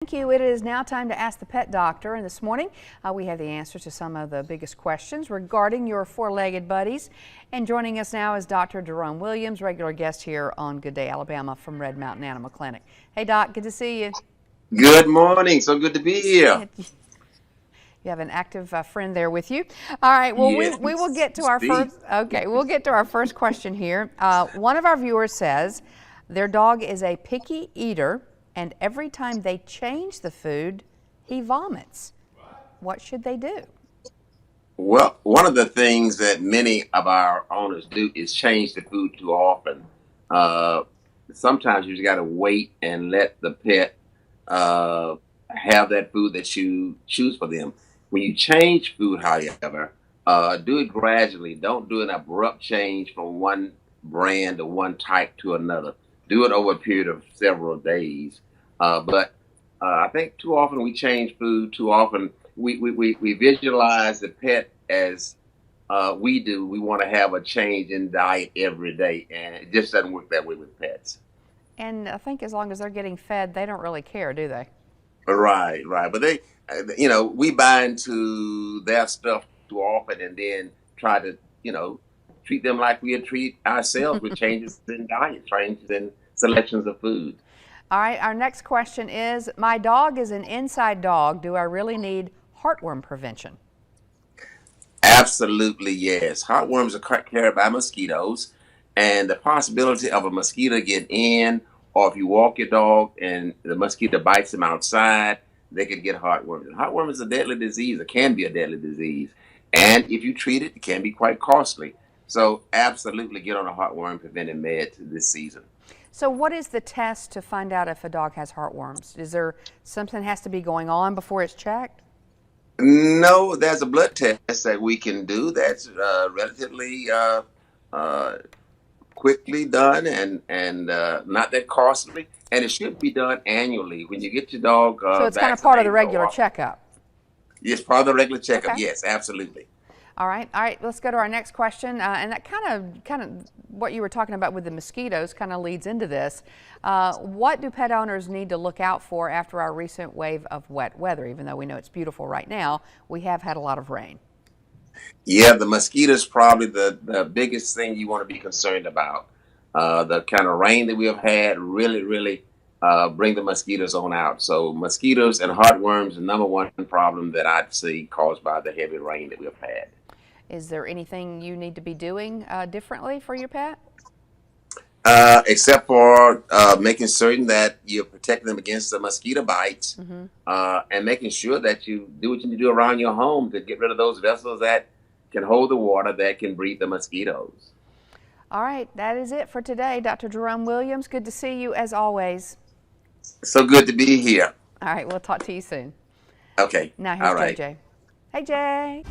Thank you. It is now time to ask the pet doctor, and this morning we have the answers to some of the biggest questions regarding your four-legged buddies. And joining us now is Dr. Jerome Williams, regular guest here on Good Day Alabama from Red Mountain Animal Clinic. Hey Doc, good to see you. Good morning. So good to be here. You have an active friend there with you. All right. Well, Yes, we will get to our Steve. first. Okay, we'll get to our first question here. One of our viewers says their dog is a picky eater, and every time they change the food, he vomits. What should they do? Well, one of the things that many of our owners do is change the food too often. Uh, Sometimes you just got to wait and let the pet uh, have that food that you choose for them. When you change food, however, do it gradually. Don't do an abrupt change from one brand or one type to another. Do it over a period of several days. But I think too often we change food too often. We visualize the pet as we do. We want to have a change in diet every day, and it just doesn't work that way with pets. And I think as long as they're getting fed, they don't really care, do they? Right, right. But we buy into their stuff too often and then try to, treat them like we would treat ourselves with changes in diet, changes in selections of food. All right. Our next question is, my dog is an inside dog. Do I really need heartworm prevention? Absolutely, yes. Heartworms are carried by mosquitoes, and the possibility of a mosquito getting in, or if you walk your dog and the mosquito bites them outside, they could get heartworms. And heartworm is a deadly disease. It can be a deadly disease, and if you treat it, it can be quite costly. So, absolutely, get on a heartworm preventing med this season. So what is the test to find out if a dog has heartworms? Is there something has to be going on before it's checked? No, there's a blood test that we can do that's relatively uh, quickly done and not that costly, and it should be done annually when you get your dog So it's kind of part of the vaccinated. regular checkup. Yes, part of the regular checkup. Okay. Yes, absolutely. All right. All right. Let's go to our next question. And that kind of what you were talking about with the mosquitoes kind of leads into this. What do pet owners need to look out for after our recent wave of wet weather? Even though we know it's beautiful right now, we have had a lot of rain. Yeah, the mosquitoes probably the biggest thing you want to be concerned about. The kind of rain that we have had really bring the mosquitoes on out. So mosquitoes and heartworms, the number one problem that I see caused by the heavy rain that we have had. Is there anything you need to be doing differently for your pet? Except for making certain that you protect them against the mosquito bites, and making sure that you do what you need to do around your home to get rid of those vessels that can hold the water that can breed the mosquitoes. All right. That is it for today. Dr. Jerome Williams, good to see you as always. So good to be here. All right. We'll talk to you soon. Okay. Now All here's right. JJ. Hey, Jay.